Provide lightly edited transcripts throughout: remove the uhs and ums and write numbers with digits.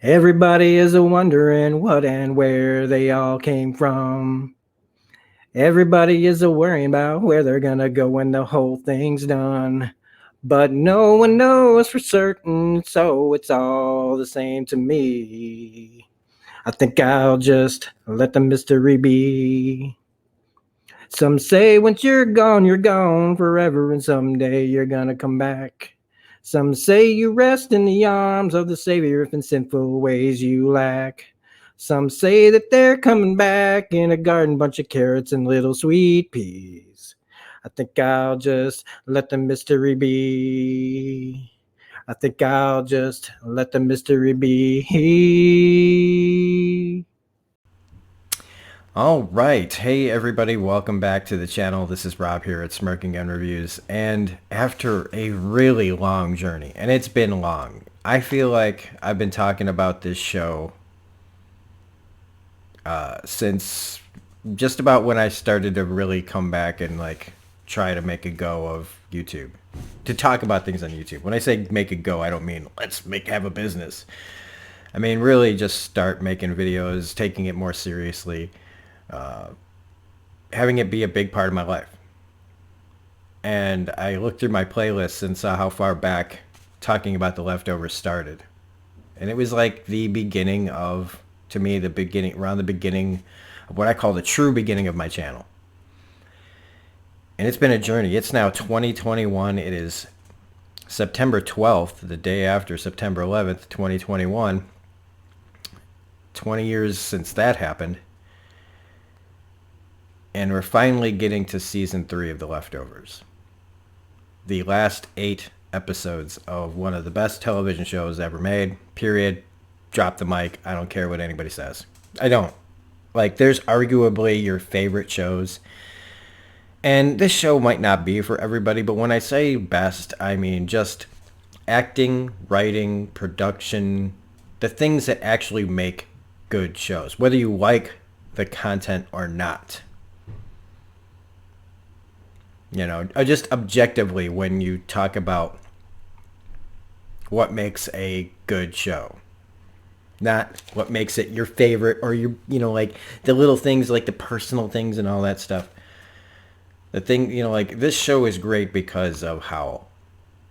Everybody is a-wondering what and where they all came from. Everybody is a-worrying about where they're gonna go when the whole thing's done. But no one knows for certain, so it's all the same to me. I think I'll just let the mystery be. Some say once you're gone forever, and someday you're gonna come back. Some say you rest in the arms of the Savior if in sinful ways you lack. Some say that they're coming back in a garden, bunch of carrots and little sweet peas. I think I'll just let the mystery be. I think I'll just let the mystery be. All right. Hey, everybody. Welcome back to the channel. This is Rob here at Smirking Gun Reviews. And after a really long journey, and it's been long, I feel like I've been talking about this show since just about when I started to really come back and like try to make a go of YouTube, to talk about things on YouTube. When I say make a go, I don't mean let's have a business. I mean really just start making videos, taking it more seriously. Having it be a big part of my life. And I looked through my playlists and saw how far back talking about The Leftovers started. And it was like the beginning of, to me, around the beginning of what I call the true beginning of my channel. And it's been a journey. It's now 2021. It is September 12th, the day after September 11th, 2021. 20 years since that happened. And we're finally getting to season 3 of The Leftovers. The last 8 episodes of one of the best television shows ever made. Period. Drop the mic. I don't care what anybody says. I don't. Like, there's arguably your favorite shows. And this show might not be for everybody, but when I say best, I mean just acting, writing, production, the things that actually make good shows, whether you like the content or not. You know, just objectively when you talk about what makes a good show. Not what makes it your favorite or your, you know, like the little things, like the personal things and all that stuff. The thing, you know, like this show is great because of how,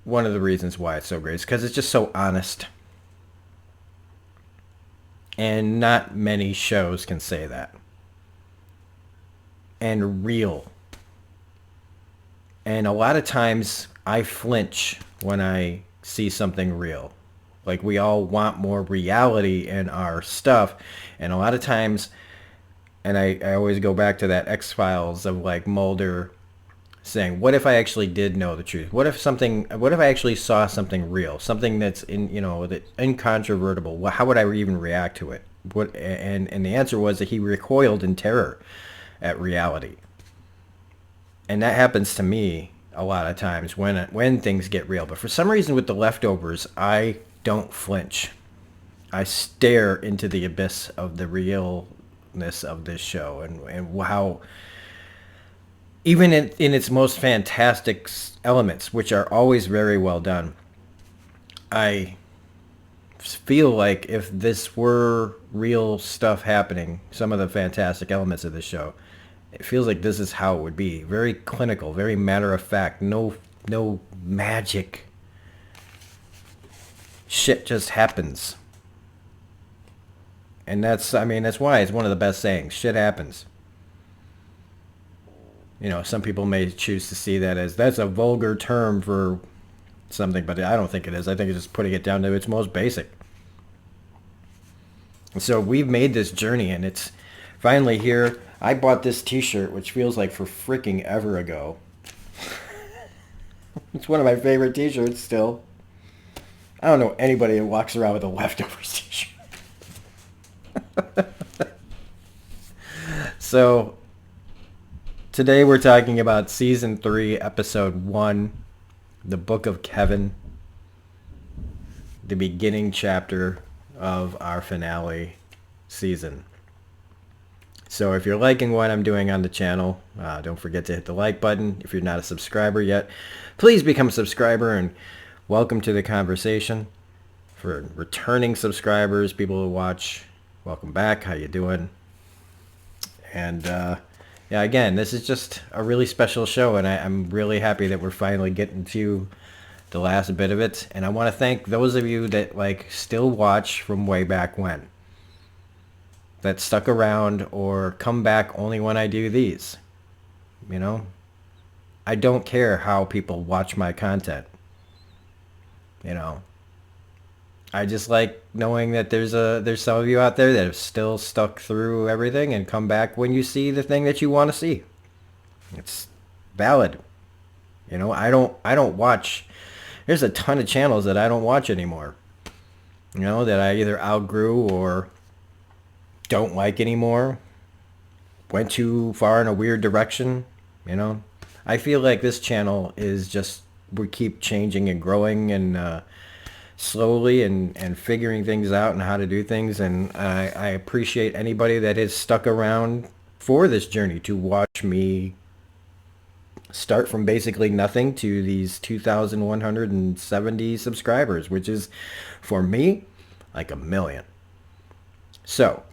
one of the reasons why it's so great is because it's just so honest. And not many shows can say that. And real. And a lot of times I flinch when I see something real. Like we all want more reality in our stuff. And a lot of times, and I always go back to that X-Files of like Mulder saying, what if I actually did know the truth? What if I actually saw something real? Something that's that's incontrovertible. How would I even react to it? And the answer was that he recoiled in terror at reality. And that happens to me a lot of times when things get real. But for some reason with The Leftovers, I don't flinch. I stare into the abyss of the realness of this show and how, even in its most fantastic elements, which are always very well done, I feel like if this were real stuff happening, some of the fantastic elements of this show, it feels like this is how it would be. Very clinical, very matter of fact. No magic. Shit just happens. And that's why it's one of the best sayings. Shit happens. You know, some people may choose to see that as that's a vulgar term for something, but I don't think it is. I think it's just putting it down to its most basic. And so we've made this journey, and it's finally here. I bought this t-shirt, which feels like for freaking ever ago. It's one of my favorite t-shirts still. I don't know anybody who walks around with a Leftovers t-shirt. So, today we're talking about Season 3, Episode 1, The Book of Kevin, the beginning chapter of our finale season. So if you're liking what I'm doing on the channel, don't forget to hit the like button. If you're not a subscriber yet, please become a subscriber, and welcome to the conversation. For returning subscribers, people who watch, welcome back. How you doing? And yeah, again, this is just a really special show, and I'm really happy that we're finally getting to the last bit of it. And I want to thank those of you that like still watch from way back when, that stuck around or come back only when I do these. You know, I don't care how people watch my content. You know, I just like knowing that there's some of you out there that have still stuck through everything and come back when you see the thing that you want to see. It's valid. You know, I don't watch. There's a ton of channels that I don't watch anymore. You know, that I either outgrew or don't like anymore. Went too far in a weird direction. You know, I feel like this channel is just, we keep changing and growing and slowly and figuring things out and how to do things. And I appreciate anybody that has stuck around for this journey to watch me start from basically nothing to these 2,170 subscribers, which is, for me, like a million. So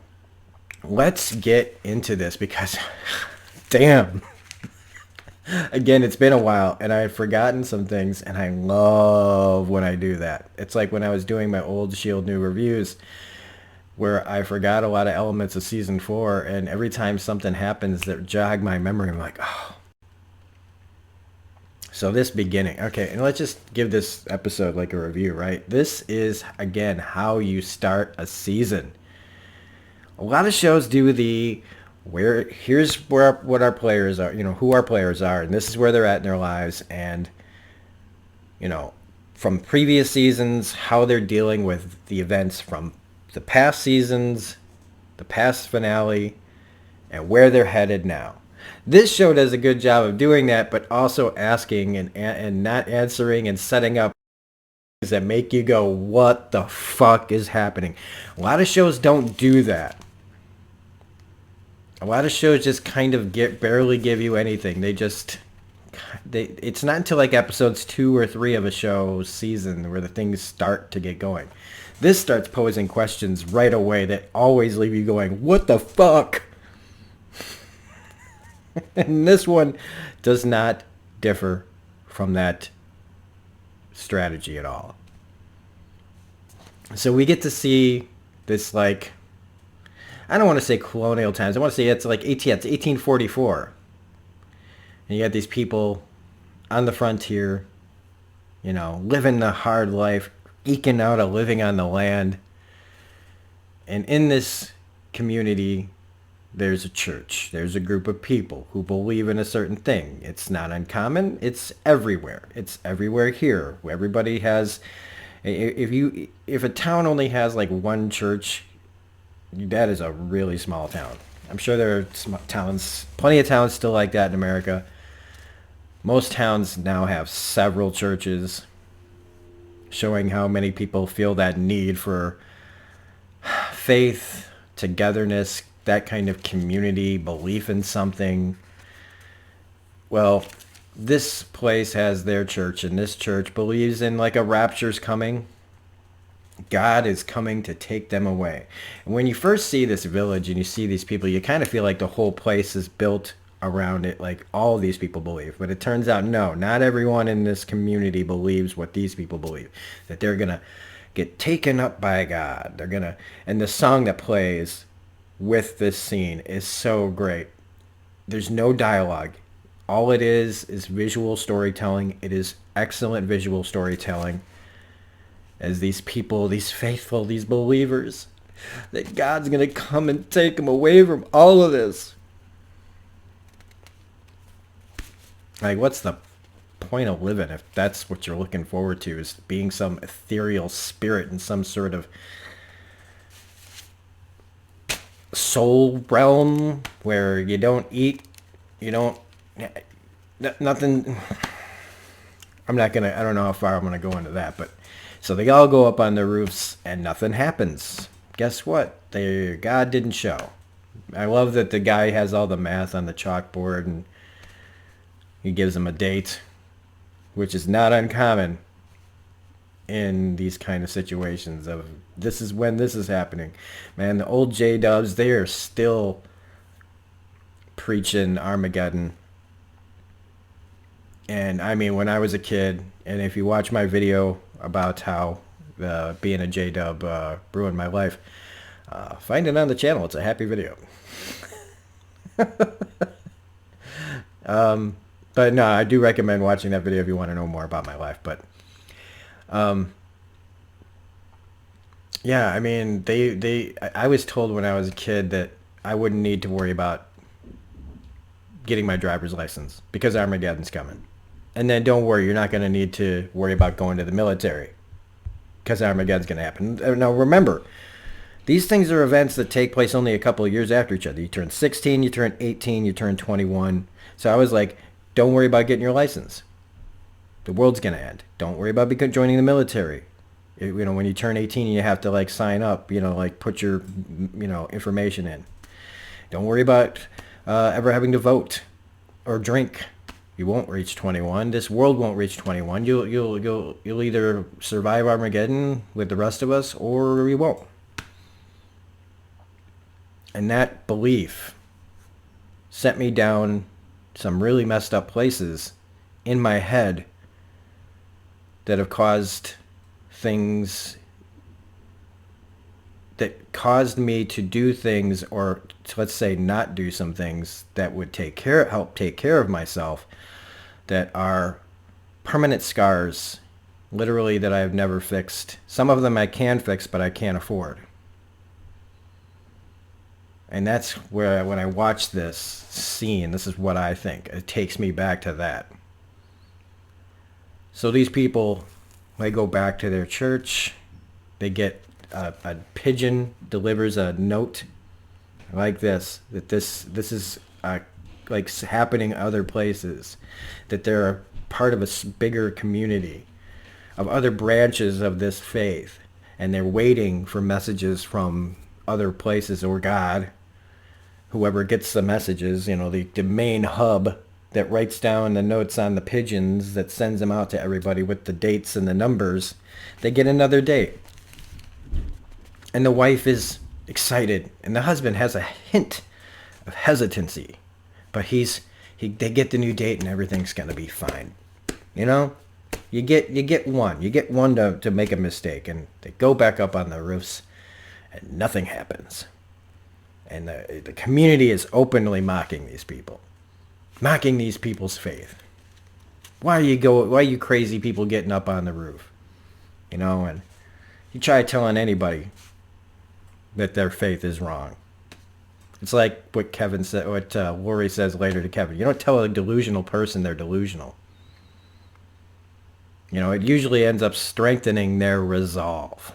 let's get into this because, damn. Again, it's been a while and I had forgotten some things, and I love when I do that. It's like when I was doing my old Shield New reviews where I forgot a lot of elements of season 4, and every time something happens that jog my memory, I'm like, oh. So this beginning, okay, and let's just give this episode like a review, right? This is, again, how you start a season. A lot of shows do the here's what our players are, you know, who our players are, and this is where they're at in their lives, and you know, from previous seasons, how they're dealing with the events from the past seasons, the past finale, and where they're headed now. This show does a good job of doing that, but also asking and not answering and setting up things that make you go, what the fuck is happening? A lot of shows don't do that. A lot of shows just kind of barely give you anything. It's not until like episodes 2 or 3 of a show's season where the things start to get going. This starts posing questions right away that always leave you going, what the fuck? And this one does not differ from that strategy at all. So we get to see this, like, I don't want to say colonial times. I want to say it's like it's 1844. And you got these people on the frontier, you know, living the hard life, eking out a living on the land. And in this community, there's a church. There's a group of people who believe in a certain thing. It's not uncommon. It's everywhere. It's everywhere here. Everybody has, if a town only has like one church, that is a really small town. I'm sure there are towns, plenty of towns still like that in America. Most towns now have several churches, showing how many people feel that need for faith, togetherness, that kind of community, belief in something. Well, this place has their church, and this church believes in like a rapture's coming. God is coming to take them away. And when you first see this village and you see these people, you kind of feel like the whole place is built around it, like all these people believe. But it turns out, no, not everyone in this community believes what these people believe. That they're going to get taken up by God. They're going to, and the song that plays with this scene is so great. There's no dialogue. All it is visual storytelling. It is excellent visual storytelling. As these people, these faithful, these believers, that God's going to come and take them away from all of this. Like, what's the point of living if that's what you're looking forward to, is being some ethereal spirit in some sort of soul realm where you don't eat, you don't, nothing. I don't know how far I'm gonna go into that, but so they all go up on the roofs and nothing happens. Guess what? God didn't show. I love that the guy has all the math on the chalkboard and he gives them a date, which is not uncommon in these kind of situations of this is when this is happening. Man, the old J-dubs, they are still preaching Armageddon. And I mean, when I was a kid, and if you watch my video about how being a J-dub ruined my life, find it on the channel. It's a happy video. But no, I do recommend watching that video if you want to know more about my life. But yeah, I mean, I was told when I was a kid that I wouldn't need to worry about getting my driver's license because Armageddon's coming. And then don't worry, you're not going to need to worry about going to the military because Armageddon's going to happen. Now remember, these things are events that take place only a couple of years after each other. You turn 16, you turn 18, you turn 21. So I was like, don't worry about getting your license. The world's going to end. Don't worry about joining the military. When you turn 18, you have to like sign up, like put your, information in. Don't worry about ever having to vote or drink. You won't reach 21. This world won't reach 21. You'll either survive Armageddon with the rest of us or you won't. And that belief sent me down some really messed up places in my head that have caused things that caused me to do things, or let's say not do some things that would help take care of myself, that are permanent scars, literally, that I have never fixed. Some of them I can fix, but I can't afford. And that's where, when I watch this scene, this is what I think. It takes me back to that. So these people, they go back to their church. They get a pigeon delivers a note like this, that this is like happening other places, that they're part of a bigger community of other branches of this faith, and they're waiting for messages from other places or God, whoever gets the messages, the main hub that writes down the notes on the pigeons that sends them out to everybody with the dates and the numbers. They get another date. And the wife is excited, and the husband has a hint of hesitancy, but they get the new date and everything's going to be fine. You get one to make a mistake, and they go back up on the roofs and nothing happens. And the community is openly mocking these people, mocking these people's faith. Why are you crazy people getting up on the roof? And you try telling anybody that their faith is wrong. It's like what Kevin said, what Lori says later to Kevin. You don't tell a delusional person they're delusional. It usually ends up strengthening their resolve.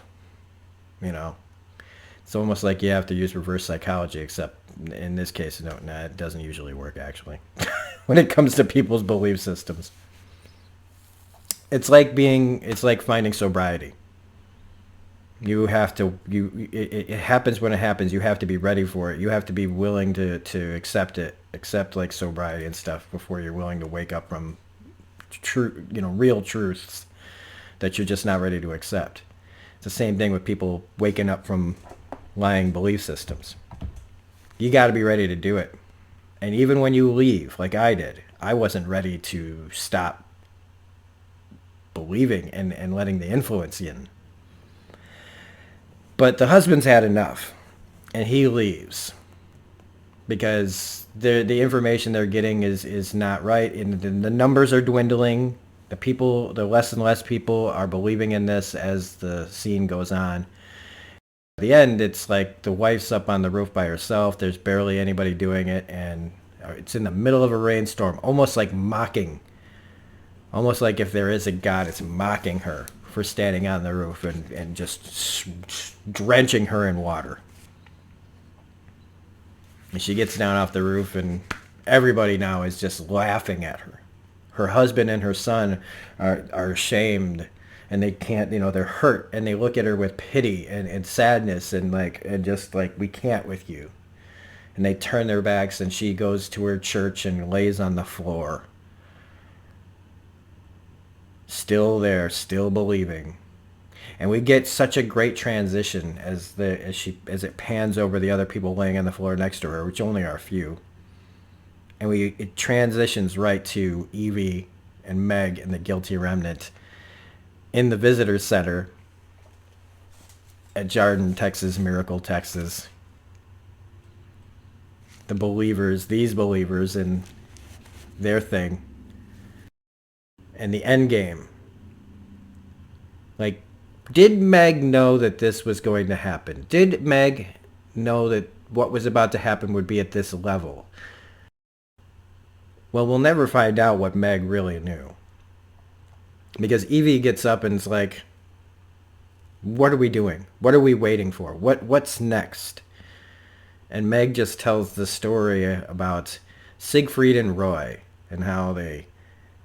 It's almost like you have to use reverse psychology, except in this case, no, it doesn't usually work, actually, when it comes to people's belief systems. It's like finding sobriety. It happens when it happens. You have to be ready for it. You have to be willing to accept like sobriety and stuff before you're willing to wake up from real truths that you're just not ready to accept. It's the same thing with people waking up from lying belief systems. You got to be ready to do it. And even when you leave, like I did, I wasn't ready to stop believing and letting the influence in. But the husband's had enough, and he leaves because the information they're getting is not right, and the numbers are dwindling. The less and less people are believing in this as the scene goes on. At the end, it's like the wife's up on the roof by herself. There's barely anybody doing it, and it's in the middle of a rainstorm, almost like mocking. Almost like if there is a God, it's mocking her for standing on the roof and just drenching her in water. And she gets down off the roof, and everybody now is just laughing at her. Her husband and her son are ashamed, and they can't, they're hurt, and they look at her with pity and sadness, and just like, we can't with you. And they turn their backs, and she goes to her church and lays on the floor. Still there, still believing. And we get such a great transition as it pans over the other people laying on the floor next to her, which only are a few. And it transitions right to Evie and Meg and the guilty remnant in the visitor center at Jarden, Texas, Miracle, Texas. The believers, these believers in their thing. And the end game. Like, did Meg know that this was going to happen? Did Meg know that what was about to happen would be at this level? Well, we'll never find out what Meg really knew. Because Evie gets up and is like, what are we doing? What are we waiting for? What's next? And Meg just tells the story about Siegfried and Roy and how they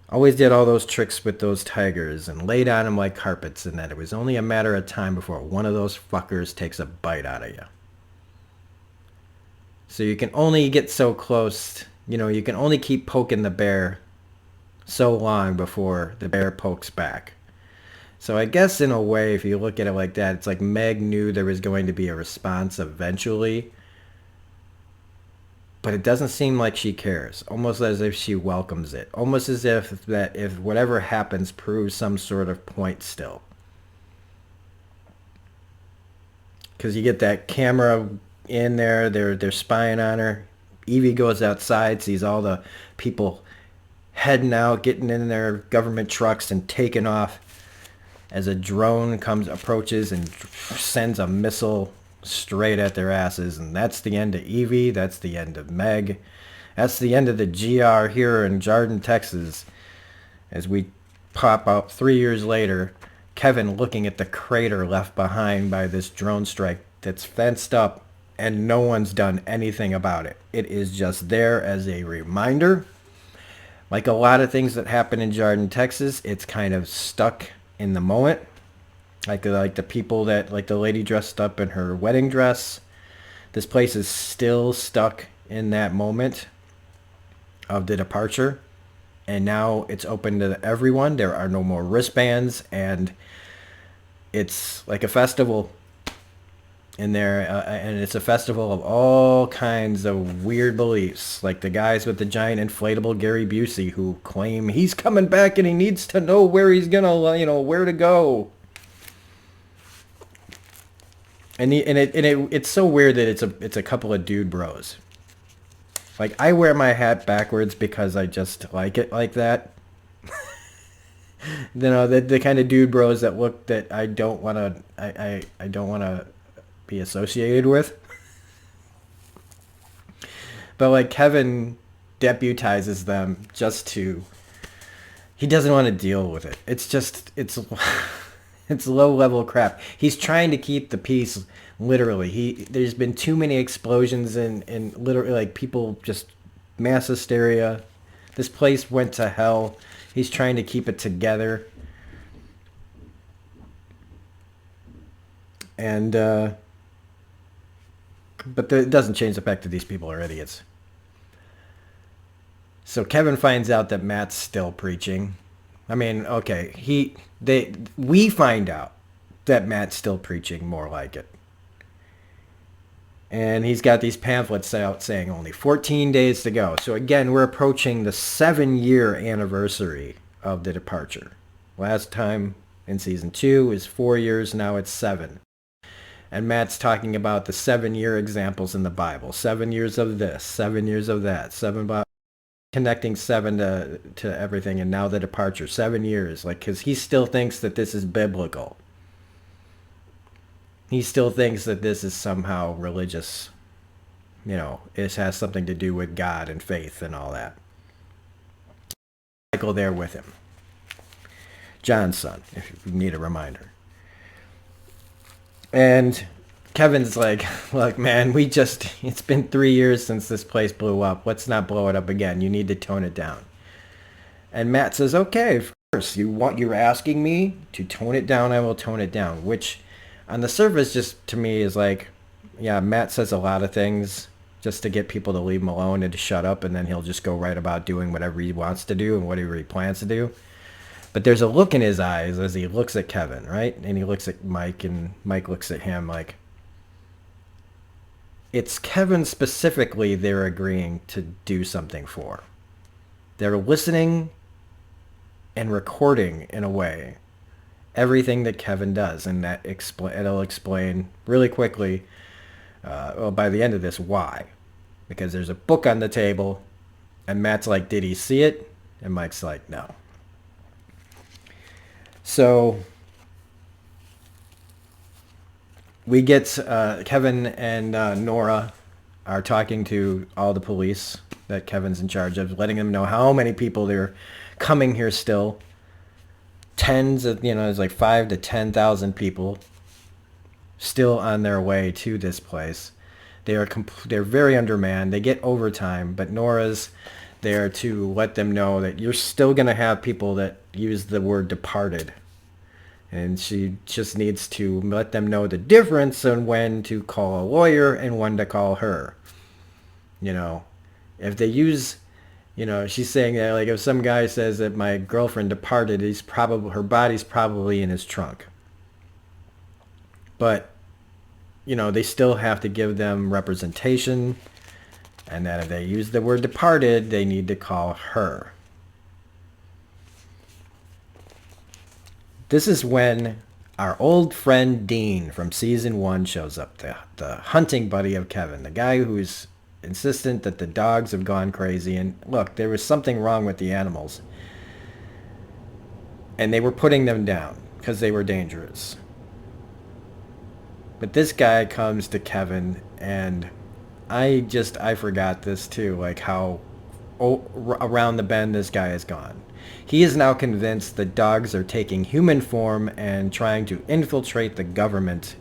always did all those tricks with those tigers and laid on them like carpets, and that it was only a matter of time before one of those fuckers takes a bite out of you. So you can only get so close, you can only keep poking the bear so long before the bear pokes back. So I guess in a way, if you look at it like that, it's like Meg knew there was going to be a response eventually, but it doesn't seem like she cares. Almost as if she welcomes it. Almost as if whatever happens proves some sort of point still. Because you get that camera in there, they're spying on her. Evie goes outside, sees all the people heading out, getting in their government trucks and taking off as a drone approaches and sends a missile straight at their asses. And that's the end of Evie. That's the end of Meg. That's the end of the GR here in Jarden, Texas. As we pop out 3 years later, Kevin looking at the crater left behind by this drone strike that's fenced up, and no one's done anything about it. It is just there as a reminder. Like a lot of things that happen in Jarden, Texas, it's kind of stuck in the moment. Like the people like the lady dressed up in her wedding dress. This place is still stuck in that moment of the departure. And now it's open to everyone. There are no more wristbands. And it's like a festival in there. And it's a festival of all kinds of weird beliefs. Like the guys with the giant inflatable Gary Busey who claim he's coming back and he needs to know where he's going to, where to go. And it's so weird that it's a couple of dude bros. Like, I wear my hat backwards because I just like it like that. The kind of dude bros that I don't want to I don't want to be associated with. But like Kevin deputizes them he doesn't want to deal with it. It's low level crap. He's trying to keep the peace, literally. There's been too many explosions and literally, like, people just mass hysteria. This place went to hell. He's trying to keep it together. And but it doesn't change the fact that these people are idiots. So Kevin finds out that Matt's still preaching. I mean, okay, we find out that Matt's still preaching, more like it. And he's got these pamphlets out saying only 14 days to go. So again, we're approaching the 7-year anniversary of the departure. Last time in season 2 is 4 years, now it's 7. And Matt's talking about the 7-year examples in the Bible. 7 years of this, 7 years of that, connecting 7 to everything, and now the departure, 7 years, like, because he still thinks that this is biblical. He still thinks that this is somehow religious. It has something to do with God and faith and all that. Michael there with him. John's son, if you need a reminder. And Kevin's like, look, man, it's been 3 years since this place blew up. Let's not blow it up again. You need to tone it down. And Matt says, okay, of course, you're asking me to tone it down, I will tone it down. Which, on the surface, just to me is like, yeah, Matt says a lot of things just to get people to leave him alone and to shut up, and then he'll just go right about doing whatever he wants to do and whatever he plans to do. But there's a look in his eyes as he looks at Kevin, right? And he looks at Mike, and Mike looks at him like, it's Kevin specifically they're agreeing to do something for. They're listening and recording, in a way, everything that Kevin does. And it'll explain really quickly, well, by the end of this, why. Because there's a book on the table, and Matt's like, did he see it? And Mike's like, no. So we get Kevin and Nora are talking to all the police that Kevin's in charge of, letting them know how many people they're coming here still. Tens of, there's like 5 to 10,000 people still on their way to this place. They're very undermanned. They get overtime, but Nora's there to let them know that you're still going to have people that use the word departed. And she just needs to let them know the difference on when to call a lawyer and when to call her. If they use, she's saying that, like, if some guy says that my girlfriend departed, her body's probably in his trunk. But, they still have to give them representation, and that if they use the word departed, they need to call her. This is when our old friend Dean from season 1 shows up, the hunting buddy of Kevin, the guy who's insistent that the dogs have gone crazy. And look, there was something wrong with the animals, and they were putting them down because they were dangerous. But this guy comes to Kevin, and I forgot this too, like how around the bend this guy has gone. He is now convinced that dogs are taking human form and trying to infiltrate the government.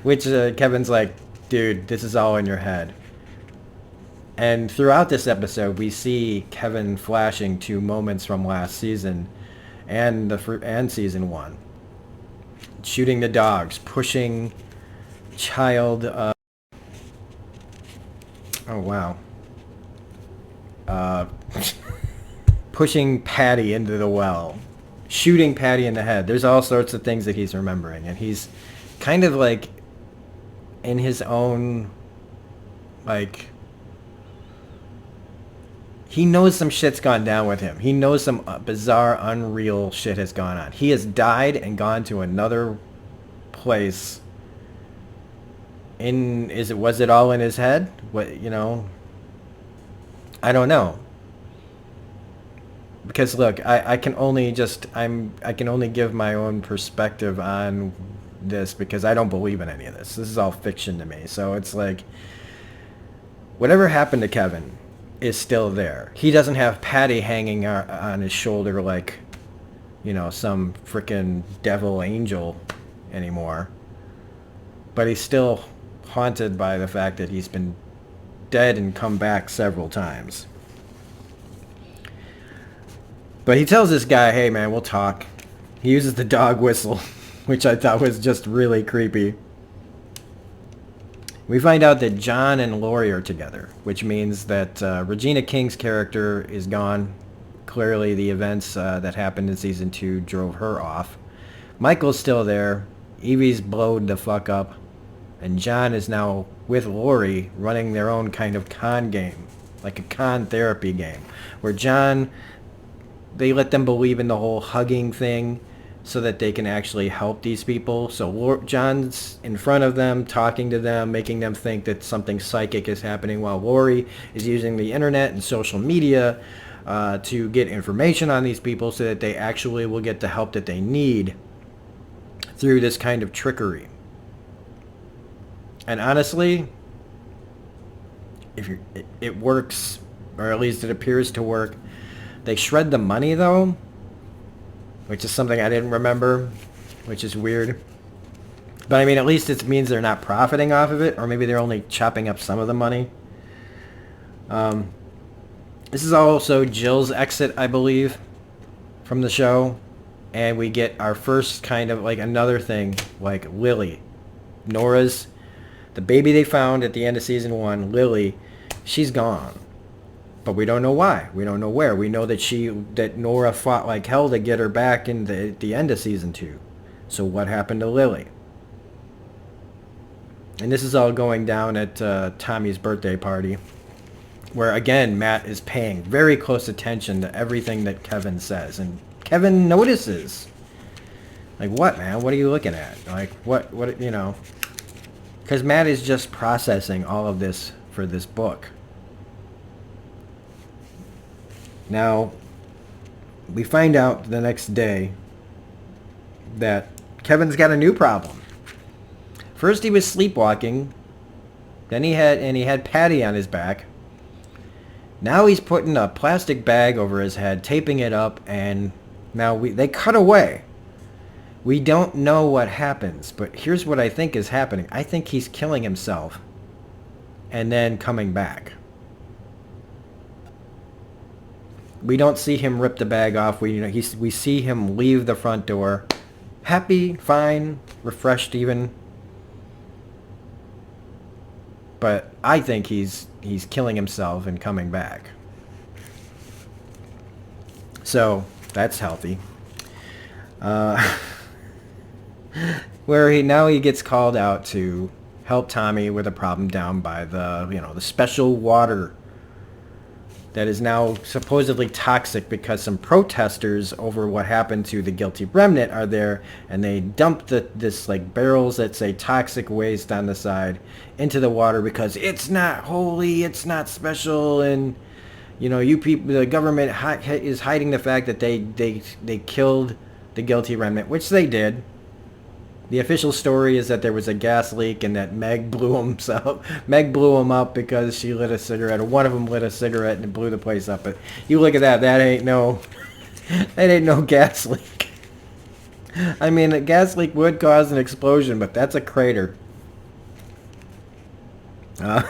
Which Kevin's like, dude, this is all in your head. And throughout this episode, we see Kevin flashing to moments from last season and season 1. Shooting the dogs, pushing child... oh, wow. Pushing Patty into the well. Shooting Patty in the head. There's all sorts of things that he's remembering. And he's kind of like in his own... like... he knows some shit's gone down with him. He knows some bizarre, unreal shit has gone on. He has died and gone to another place. Was it all in his head? I don't know. Because look, I can only give my own perspective on this because I don't believe in any of this. This is all fiction to me. So it's like, whatever happened to Kevin is still there. He doesn't have Patty hanging on his shoulder like, some freaking devil angel anymore. But he's still haunted by the fact that he's been dead and come back several times. But he tells this guy, hey man, we'll talk. He uses the dog whistle, which I thought was just really creepy. We find out that John and Lori are together, which means that Regina King's character is gone. Clearly the events that happened in season 2 drove her off. Michael's still there. Evie's blowed the fuck up. And John is now with Lori running their own kind of con game. Like a con therapy game. Where John, they let them believe in the whole hugging thing so that they can actually help these people. So John's in front of them, talking to them, making them think that something psychic is happening, while Lori is using the internet and social media to get information on these people so that they actually will get the help that they need through this kind of trickery. And honestly, it works, or at least it appears to work. They shred the money though, which is something I didn't remember, which is weird. But I mean, at least it means they're not profiting off of it, or maybe they're only chopping up some of the money. This is also Jill's exit, I believe, from the show. And we get our first kind of like another thing, like Lily. Nora's, the baby they found at the end of season 1, Lily, she's gone. But we don't know why. We don't know where. We know that Nora fought like hell to get her back in the end of season 2. So what happened to Lily? And this is all going down at Tommy's birthday party, where again Matt is paying very close attention to everything that Kevin says, and Kevin notices. Like, what, man? What are you looking at? Like, what, you know? Because Matt is just processing all of this for this book. Now, we find out the next day that Kevin's got a new problem. First he was sleepwalking, then he had Patty on his back. Now he's putting a plastic bag over his head, taping it up, and now they cut away. We don't know what happens, but here's what I think is happening. I think he's killing himself and then coming back. We don't see him rip the bag off. We see him leave the front door, happy, fine, refreshed even. But I think he's killing himself and coming back. So that's healthy. Where he gets called out to help Tommy with a problem down by the special water that is now supposedly toxic because some protesters over what happened to the guilty remnant are there, and they dump this like barrels that say toxic waste on the side into the water because it's not holy, it's not special, and you people, the government is hiding the fact that they killed the guilty remnant, which they did. The official story is that there was a gas leak and that Meg blew him up because she lit a cigarette, or one of them lit a cigarette and it blew the place up. But you look at that ain't no gas leak. I mean, a gas leak would cause an explosion, but that's a crater. And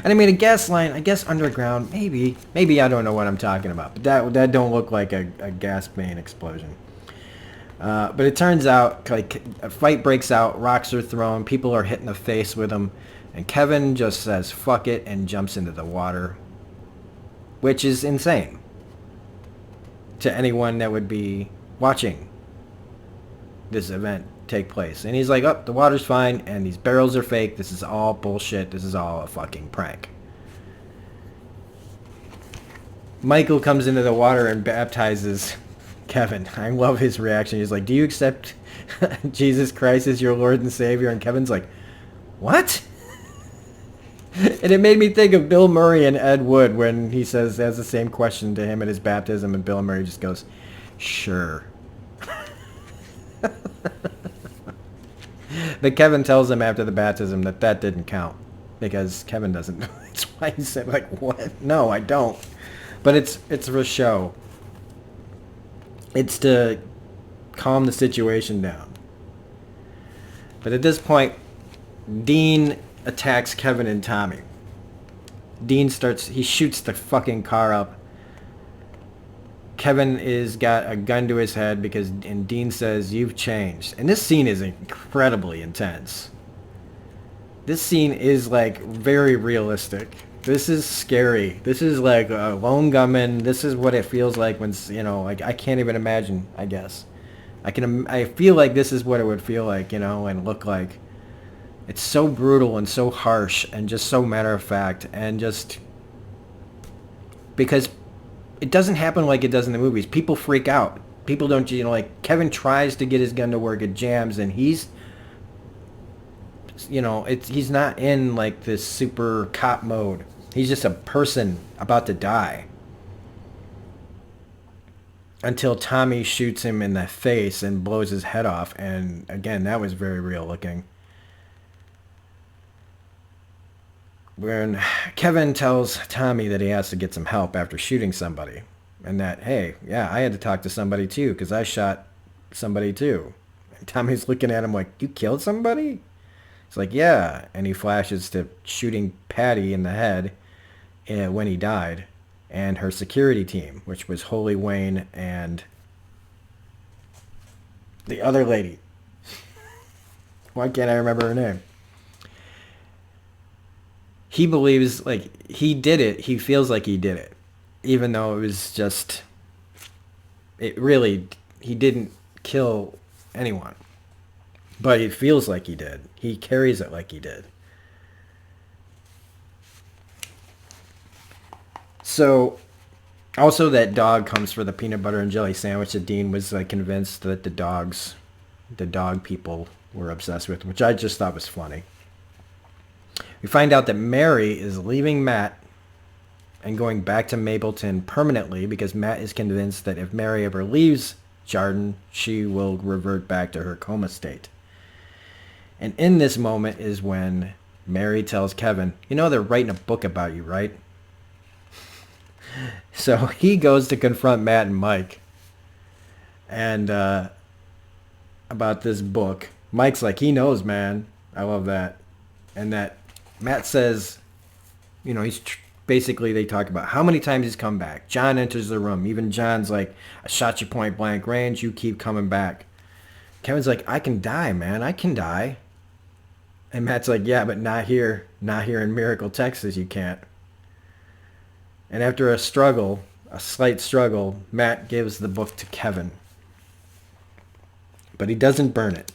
I mean, a gas line, I guess underground, maybe I don't know what I'm talking about, but that don't look like a gas main explosion. But it turns out like a fight breaks out, rocks are thrown, people are hit in the face with them, and Kevin just says fuck it and jumps into the water, which is insane to anyone that would be watching this event take place. And he's like, oh, the water's fine and these barrels are fake, this is all bullshit, this is all a fucking prank. Michael comes into the water and baptizes Kevin. I love his reaction. He's like, do you accept Jesus Christ as your Lord and Savior? And Kevin's like, what? And it made me think of Bill Murray and Ed Wood when he has the same question to him at his baptism, and Bill Murray just goes, sure. But Kevin tells him after the baptism that didn't count because Kevin doesn't know. That's why he said, like, what? No, I don't. But it's for show. It's to calm the situation down. But at this point, Dean attacks Kevin and Tommy. Dean he shoots the fucking car up. Kevin is got a gun to his head and Dean says, you've changed. And this scene is incredibly intense. This scene is like very realistic. This is scary. This is like a lone gunman. This is what it feels like when, like I can't even imagine, I guess. I feel like this is what it would feel like, and look like. It's so brutal and so harsh and just so matter of fact, and just because it doesn't happen like it does in the movies. People freak out. People don't, like Kevin tries to get his gun to work, it jams, and he's not in like this super cop mode. He's just a person about to die. Until Tommy shoots him in the face and blows his head off. And again, that was very real looking. When Kevin tells Tommy that he has to get some help after shooting somebody. And that, hey, yeah, I had to talk to somebody too because I shot somebody too. And Tommy's looking at him like, you killed somebody? It's like, yeah. And he flashes to shooting Patty in the head when he died. and her security team, which was Holy Wayne and the other lady. Why can't I remember her name? He believes, like, he did it. He feels like he did it. Even though it was just... It really... He didn't kill anyone. But he feels like he did. He carries it like he did. So... Also, that dog comes for the peanut butter and jelly sandwich that Dean was like convinced that the dog people were obsessed with, which I just thought was funny. We find out that Mary is leaving Matt and going back to Mapleton permanently because Matt is convinced that if Mary ever leaves Jarden, she will revert back to her coma state. And in this moment is when Mary tells Kevin, you know they're writing a book about you, right? So he goes to confront Matt and Mike and about this book. Mike's like, he knows, man. I love that. And that Matt says, you know, basically they talk about how many times he's come back. John enters the room. Even John's like, I shot you point blank range. You keep coming back. Kevin's like, I can die, man. I can die. And Matt's like, yeah, but not here. Not here in Miracle, Texas. You can't. And after a slight struggle, Matt gives the book to Kevin. But he doesn't burn it.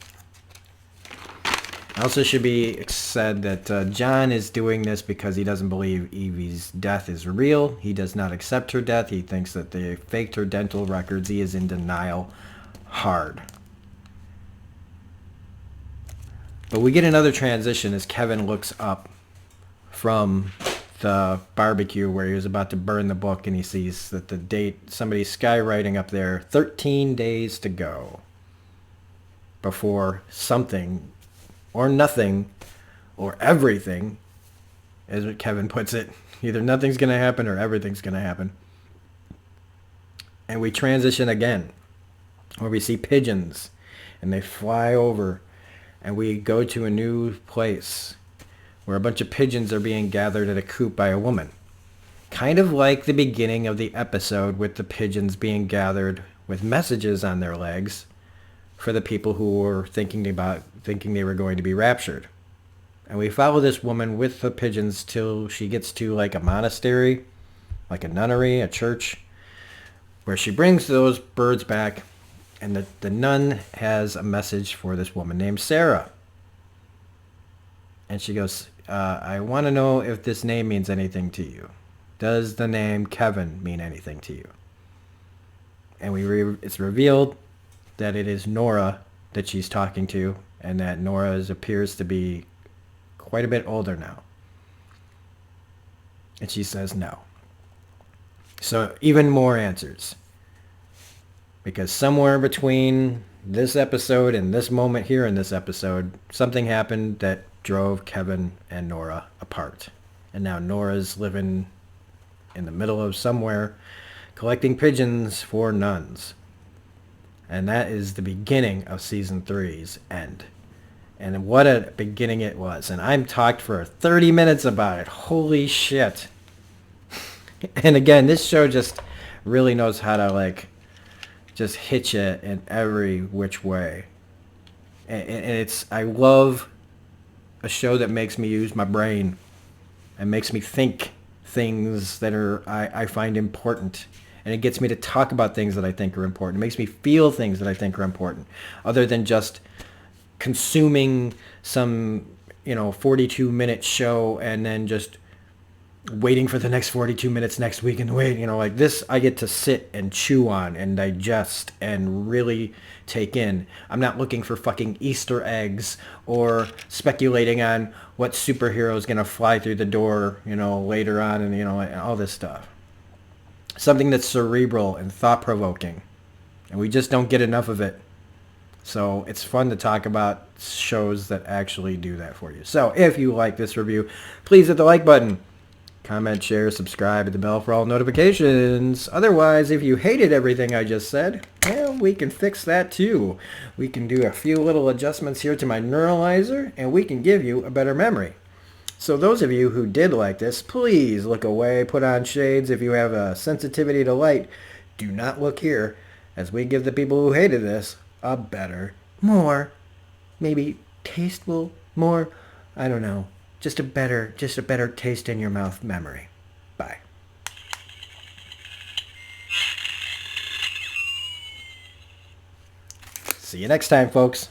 Also should be said that John is doing this because he doesn't believe Evie's death is real. He does not accept her death. He thinks that they faked her dental records. He is in denial hard. But we get another transition as Kevin looks up from the barbecue where he was about to burn the book, and he sees that the date, somebody's skywriting up there, 13 days to go before something or nothing or everything, as Kevin puts it. Either nothing's going to happen or everything's going to happen. And we transition again where we see pigeons and they fly over, and we go to a new place where a bunch of pigeons are being gathered at a coop by a woman. Kind of like the beginning of the episode with the pigeons being gathered with messages on their legs for the people who were thinking they were going to be raptured. And we follow this woman with the pigeons till she gets to like a monastery, like a nunnery, a church, where she brings those birds back, and the nun has a message for this woman named Sarah. And she goes, I want to know if this name means anything to you. Does the name Kevin mean anything to you? And it's revealed that it is Nora that she's talking to, and that Nora appears to be quite a bit older now. And she says no. So even more answers. Because somewhere between this episode and this moment here in this episode, something happened that drove Kevin and Nora apart. And now Nora's living in the middle of somewhere collecting pigeons for nuns. And that is the beginning of season 3's end. And what a beginning it was. And I'm talked for 30 minutes about it. Holy shit. And again, this show just really knows how to just hit you in every which way. And I love a show that makes me use my brain and makes me think things that I find important. And it gets me to talk about things that I think are important. It makes me feel things that I think are important, other than just consuming some, 42-minute show and then just waiting for the next 42 minutes next week and wait, like this I get to sit and chew on and digest and really take in. I'm not looking for fucking Easter eggs or speculating on what superhero is going to fly through the door, later on, and, all this stuff. Something that's cerebral and thought-provoking. And we just don't get enough of it. So it's fun to talk about shows that actually do that for you. So if you like this review, please hit the like button. Comment, share, subscribe, hit the bell for all notifications. Otherwise, if you hated everything I just said, well, we can fix that too. We can do a few little adjustments here to my neuralizer, and we can give you a better memory. So those of you who did like this, please look away, put on shades. If you have a sensitivity to light, do not look here, as we give the people who hated this a better, more, maybe tasteful, more, I don't know, just a better taste in your mouth memory. Bye. See you next time, folks.